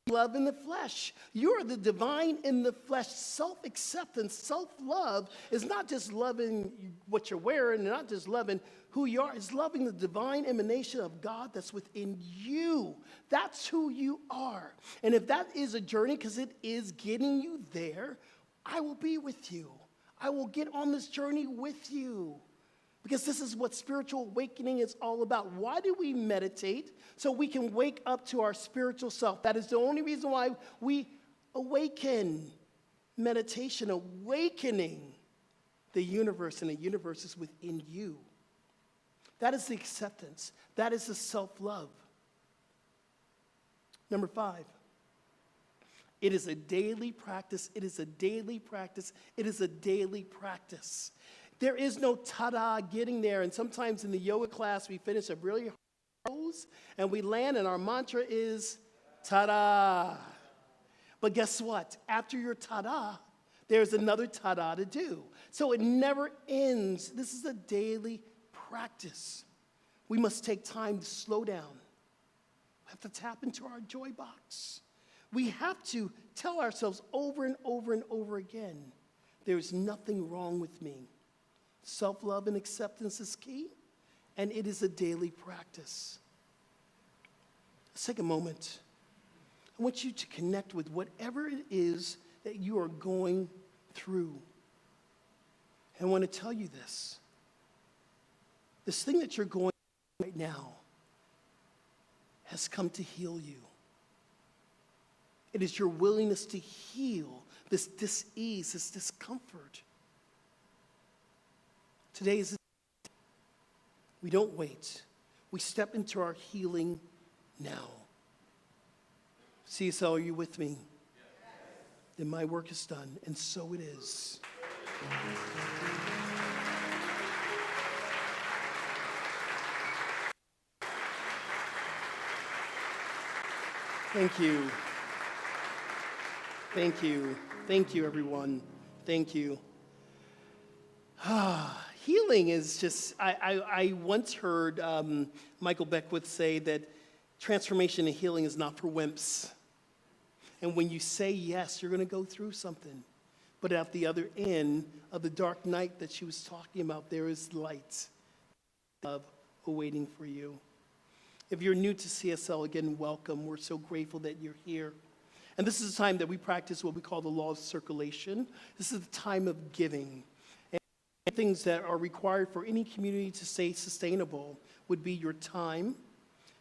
Love in the flesh. You are the divine in the flesh. Self-acceptance, self-love is not just loving what you're wearing, and not just loving who you are. It's loving the divine emanation of God that's within you. That's who you are. And if that is a journey, because it is getting you there, I will be with you. I will get on this journey with you. Because this is what spiritual awakening is all about. Why do we meditate? So we can wake up to our spiritual self. That is the only reason why we awaken. Meditation, awakening the universe, and the universe is within you. That is the acceptance. That is the self-love. Number 5. It is a daily practice. It is a daily practice. It is a daily practice. There is no ta-da getting there. And sometimes in the yoga class, we finish a really hard pose, and we land, and our mantra is ta-da. But guess what? After your ta-da, there's another ta-da to do. So it never ends. This is a daily practice. We must take time to slow down. We have to tap into our joy box. We have to tell ourselves over and over and over again, there's nothing wrong with me. Self-love and acceptance is key, and it is a daily practice. Let's take a moment. I want you to connect with whatever it is that you are going through. And I want to tell you this. This thing that you're going through right now has come to heal you. It is your willingness to heal this dis-ease, this discomfort. Today is the day. We don't wait. We step into our healing now. CSL, are you with me? Yes. Then my work is done, and so it is. Thank you. Thank you. Thank you, everyone. Thank you. Healing is just, I once heard Michael Beckwith say that transformation and healing is not for wimps. And when you say yes, you're going to go through something. But at the other end of the dark night that she was talking about, there is light of awaiting for you. If you're new to CSL, again, welcome. We're so grateful that you're here. And this is a time that we practice what we call the law of circulation. This is the time of giving. And things that are required for any community to stay sustainable would be your time.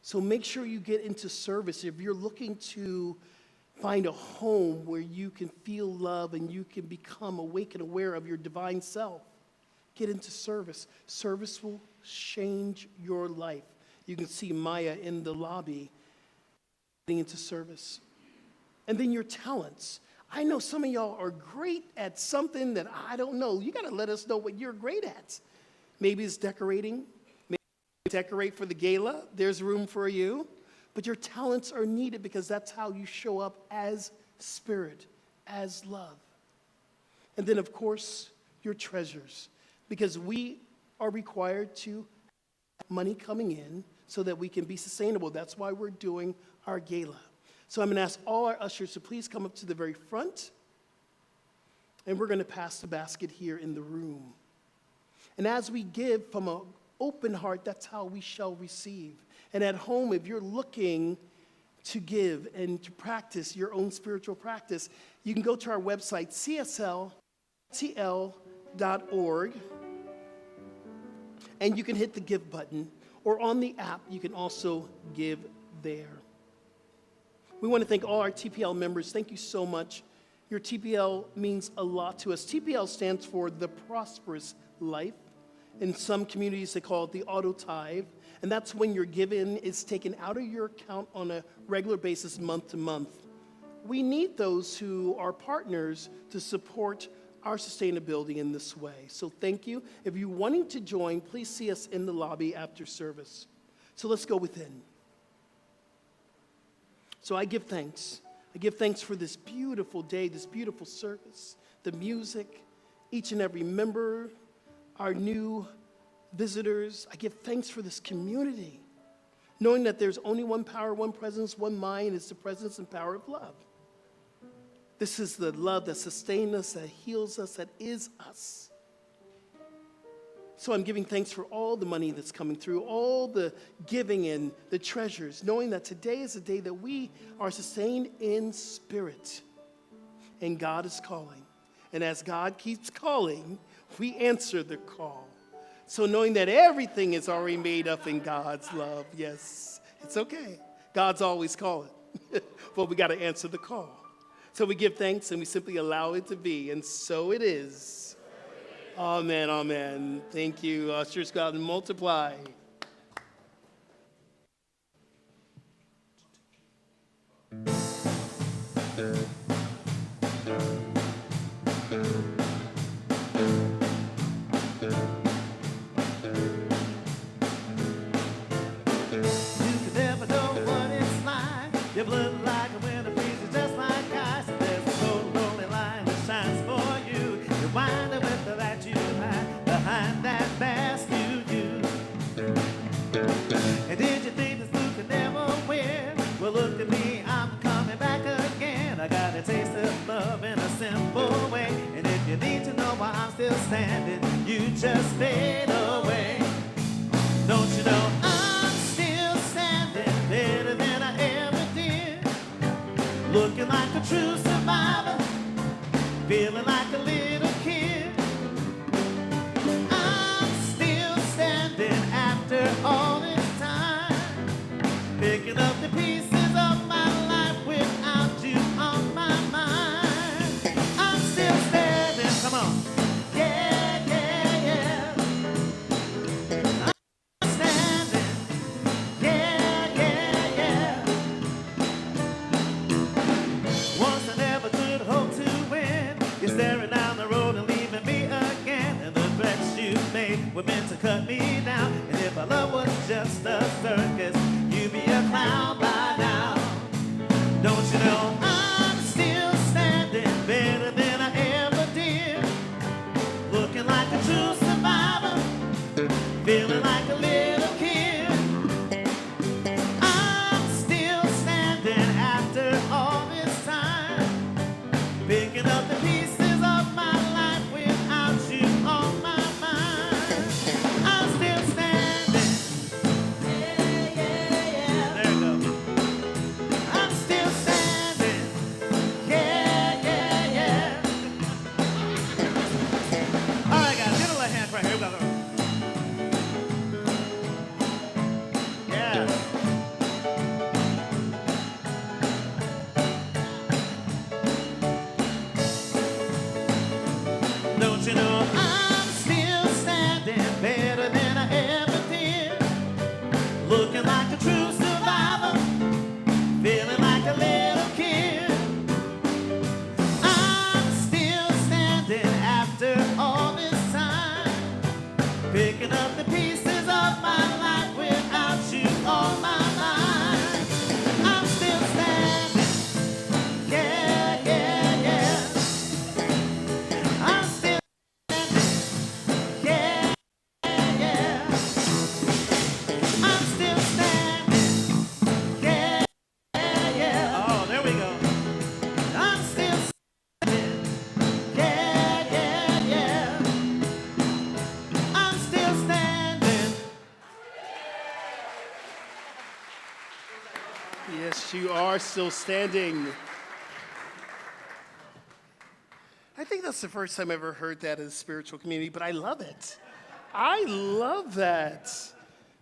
So make sure you get into service. If you're looking to find a home where you can feel love and you can become awake and aware of your divine self, get into service. Service will change your life. You can see Maya in the lobby getting into service. And then your talents. I know some of y'all are great at something that I don't know. You got to let us know what you're great at. Maybe it's decorating. Maybe you decorate for the gala. There's room for you. But your talents are needed because that's how you show up as spirit, as love. And then, of course, your treasures. Because we are required to have money coming in so that we can be sustainable. That's why we're doing our gala. So I'm going to ask all our ushers to please come up to the very front, and we're going to pass the basket here in the room. And as we give from an open heart, that's how we shall receive. And at home, if you're looking to give and to practice your own spiritual practice, you can go to our website, csltl.org, and you can hit the give button, or on the app, you can also give there. We want to thank all our TPL members. Thank you so much. Your TPL means a lot to us. TPL stands for the prosperous life. In some communities, they call it the auto tithe. And that's when your giving is taken out of your account on a regular basis, month to month. We need those who are partners to support our sustainability in this way. So thank you. If you're wanting to join, please see us in the lobby after service. So let's go within. So I give thanks. I give thanks for this beautiful day, this beautiful service, the music, each and every member, our new visitors. I give thanks for this community, knowing that there's only one power, one presence, one mind. It's the presence and power of love. This is the love that sustains us, that heals us, that is us. So I'm giving thanks for all the money that's coming through, all the giving and the treasures, knowing that today is a day that we are sustained in spirit. And God is calling. And as God keeps calling, we answer the call. So knowing that everything is already made up in God's love, yes, it's okay. God's always calling. But we got to answer the call. So we give thanks and we simply allow it to be. And so it is. Amen, amen. Thank you. Ushers, God, and multiply.
Your blood like a winter freezes just like ice. And there's a cold, lonely line that shines for you. You wind up with the light you hide behind that mask you use. And did you think this fool could never win? Well, look at me, I'm coming back again. I got a taste of love in a simple way. And if you need to know why I'm still standing, you just fade away. Don't you know I'm still standing better than I ever did, looking like a true survivor, feeling like a little kid. I'm still standing after all this time, picking up the pieces of my life without you on my mind. I'm still standing, come on. Yeah, yeah, yeah. I'm standing. Yeah, yeah, yeah. Once I never could hope to win. You're staring down the road and leaving me again. And the threats you made were meant to cut me down. And if our love was just a circus, you'd be a clown by now. Don't you know I'm still standing better than I ever did, looking like a true survivor, feeling like a little kid. I'm still standing after all this time, picking up the pieces of my life without you on my mind. I'm still standing. Yeah, yeah, yeah. There you go. I'm still standing. Yeah, yeah, yeah. All right, guys, give a little hand right here. We got the- Yeah. Don't you know I'm still standing better than I ever did, looking like a true survivor, feeling like a little kid. I'm still standing after all this time, picking up the pieces of my life without you on my mind. I'm still standing. Yeah, yeah, yeah. I'm still standing. Yeah, yeah. I'm still standing. Yeah, yeah. Oh, there we go. I'm still standing. Yeah, yeah, yeah. I'm still standing.
Yes, you are still standing. I think that's the first time I ever heard that in a spiritual community, but I love it. I love that.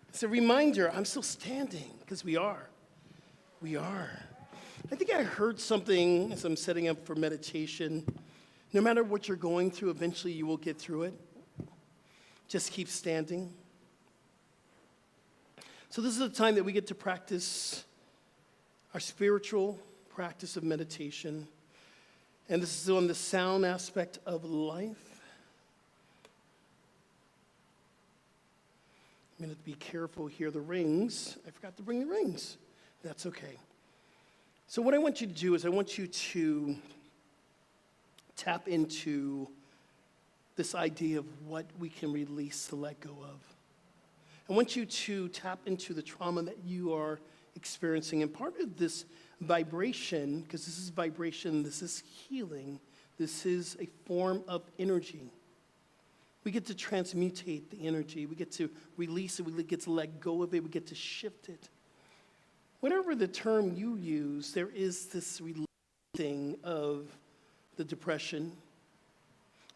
It's a reminder, I'm still standing, because we are. We are. I think I heard something as I'm setting up for meditation. No matter what you're going through, eventually you will get through it. Just keep standing. So this is a time that we get to practice our spiritual practice of meditation. And this is on the sound aspect of life. I'm going to be careful here. The rings, I forgot to bring the rings. That's okay. So what I want you to do is I want you to tap into this idea of what we can release to let go of. I want you to tap into the trauma that you are experiencing. And part of this vibration, because this is vibration, this is healing, this is a form of energy. We get to transmutate the energy. We get to release it. We get to let go of it. We get to shift it. Whatever the term you use, there is this releasing of the depression,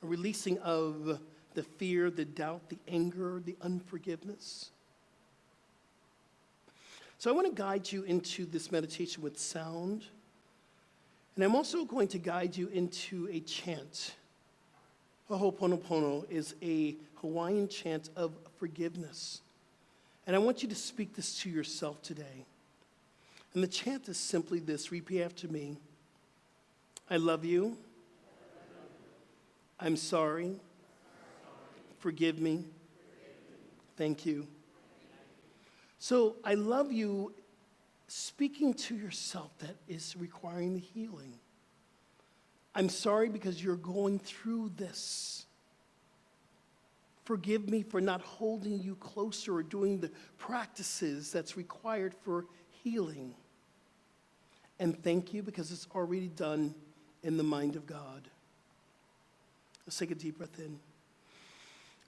a releasing of the fear, the doubt, the anger, the unforgiveness. So I want to guide you into this meditation with sound. And I'm also going to guide you into a chant. Ho'oponopono is a Hawaiian chant of forgiveness. And I want you to speak this to yourself today. And the chant is simply this. Repeat after me. I love you. I'm sorry. Forgive me. Thank you. So I love you speaking to yourself that is requiring the healing. I'm sorry because you're going through this. Forgive me for not holding you closer or doing the practices that's required for healing. And thank you because it's already done in the mind of God. Let's take a deep breath in.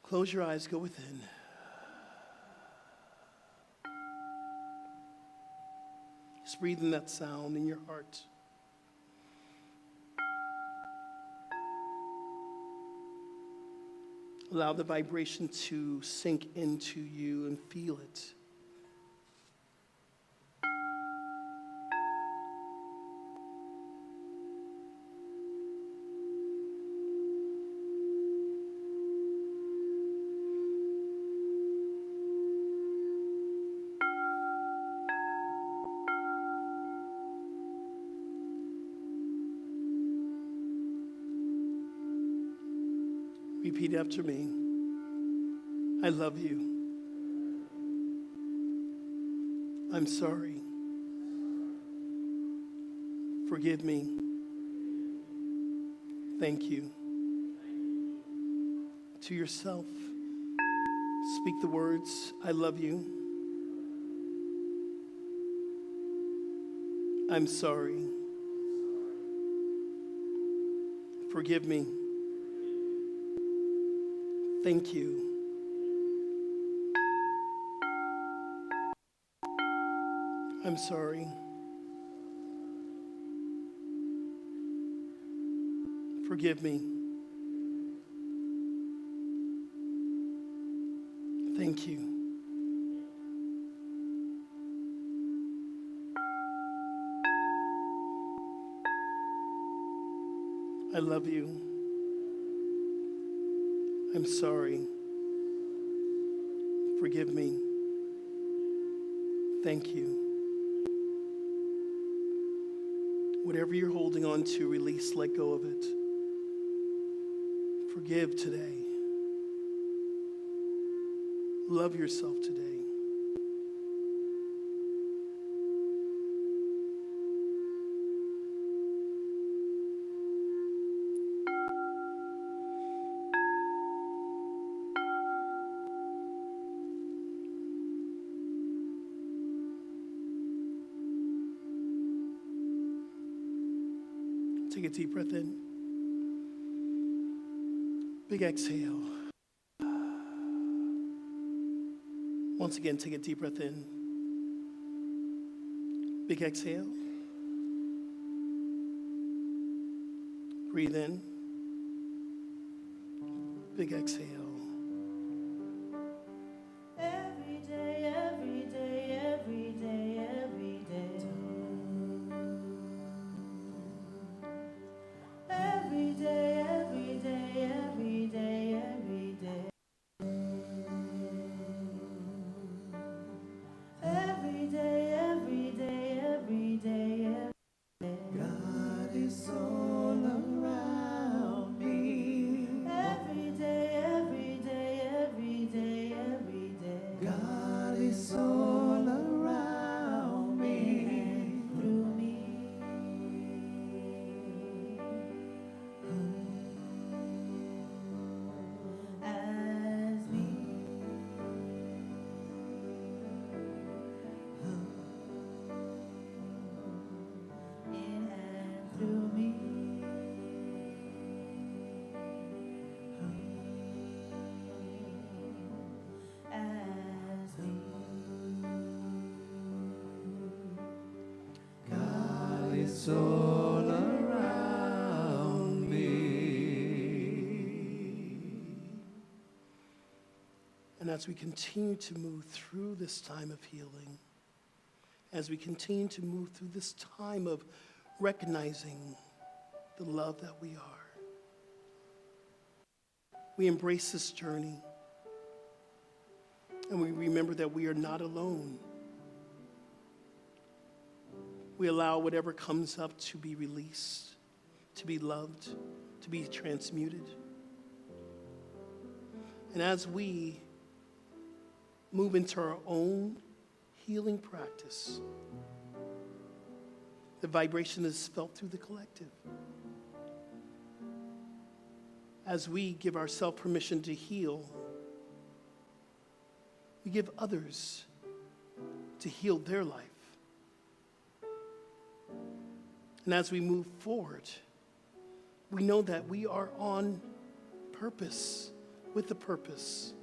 Close your eyes, go within. Just breathe in that sound in your heart. Allow the vibration to sink into you and feel it. Repeat after me. I love you. I'm sorry. Forgive me. Thank you. To yourself, speak the words, I love you. I'm sorry. Forgive me. Thank you. I'm sorry. Forgive me. Thank you. I love you. I'm sorry. Forgive me. Thank you. Whatever you're holding on to, release, let go of it. Forgive today. Love yourself today. Take a deep breath in. Big exhale. Once again, take a deep breath in. Big exhale. Breathe in. Big exhale.
Every day, every day, every day, every day.
And as we continue to move through this time of healing, as we continue to move through this time of recognizing the love that we are, we embrace this journey, and we remember that we are not alone. We allow whatever comes up to be released, to be loved, to be transmuted. And as we move into our own healing practice, the vibration is felt through the collective. As we give ourselves permission to heal, we give others to heal their life. And as we move forward, we know that we are on purpose, with a purpose.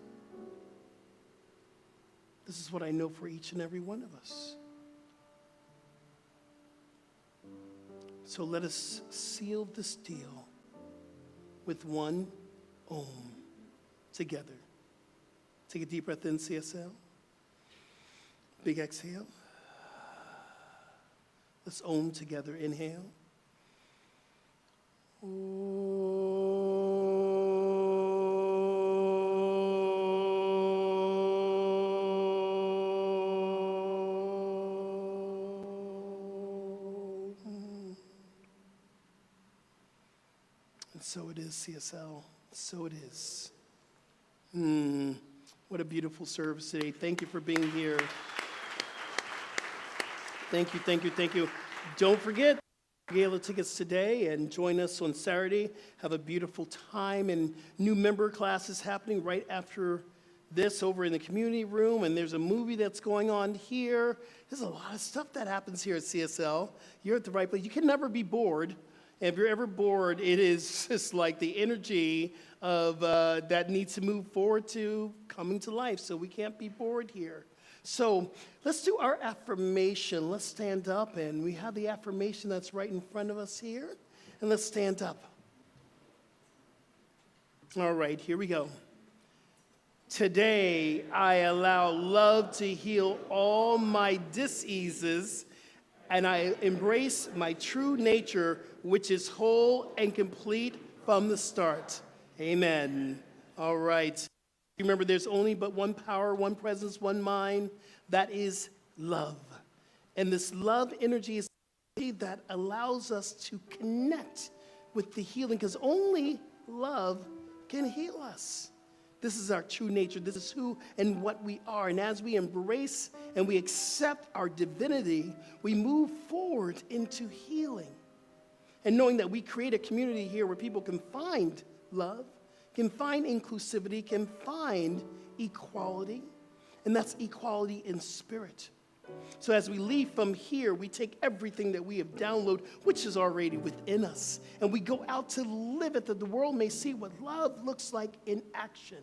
This is what I know for each and every one of us. So let us seal this deal with one Om together. Take a deep breath in, CSL. Big exhale. Let's Om together. Inhale. And so it is, CSL. So it is. What a beautiful service today. Thank you for being here. Thank you, thank you, thank you. Don't forget, gala tickets today and join us on Saturday. Have a beautiful time, and new member classes happening right after this over in the community room, and there's a movie that's going on here. There's a lot of stuff that happens here at CSL. You're at the right place. You can never be bored. And if you're ever bored, it is just like the energy of that needs to move forward to coming to life. So we can't be bored here. So let's do our affirmation. Let's stand up, and we have the affirmation that's right in front of us here. And let's stand up. All right, here we go. Today, I allow love to heal all my diseases, and I embrace my true nature, which is whole and complete from the start. Amen. All right. Remember, there's only but one power, one presence, one mind. That is love. And this love energy is that allows us to connect with the healing, because only love can heal us. This is our true nature. This is who and what we are. And as we embrace and we accept our divinity, we move forward into healing. And knowing that we create a community here where people can find love, can find inclusivity, can find equality. And that's equality in spirit. So as we leave from here, we take everything that we have downloaded, which is already within us, and we go out to live it, that the world may see what love looks like in action.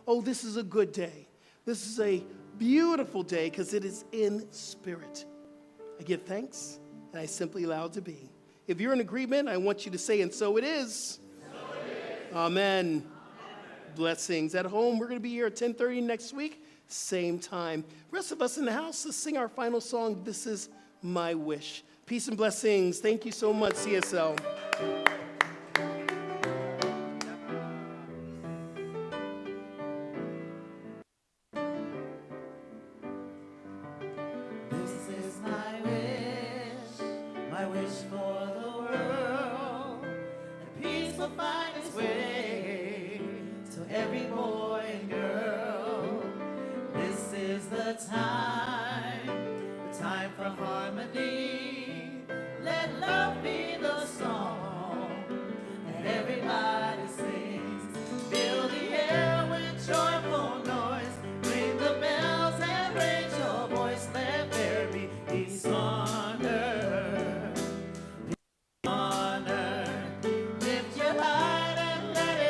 Oh, this is a good day. This is a beautiful day because it is in spirit. I give thanks, and I simply allow it to be. If you're in agreement, I want you to say, and so it is. So it is. Amen. Blessings. At home, we're going to be here at 10:30 next week. Same time. Rest of us in the house, let's sing our final song, This Is My Wish. Peace and blessings. Thank you so much, CSL.
This is my wish for the world, that peace will find its way to every boy and girl. This is the time for harmony. Let love be the song that everybody sings. Fill the air with joyful noise. Ring the bells and raise your voice. Let there be peace on earth. On earth. Lift your light and let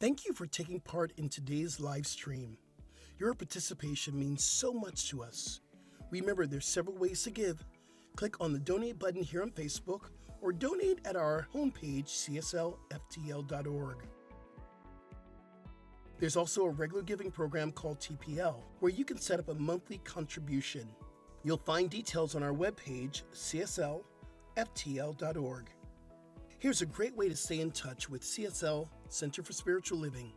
Thank you for taking part in today's live stream. Your participation means so much to us. Remember, there's several ways to give. Click on the donate button here on Facebook or donate at our homepage, cslftl.org. There's also a regular giving program called TPL, where you can set up a monthly contribution. You'll find details on our webpage, cslftl.org. Here's a great way to stay in touch with CSL Center for Spiritual Living.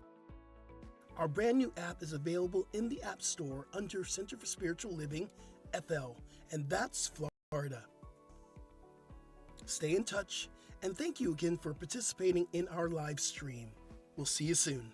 Our brand new app is available in the App Store under Center for Spiritual Living, FL, and that's Florida. Stay in touch, and thank you again for participating in our live stream. We'll see you soon.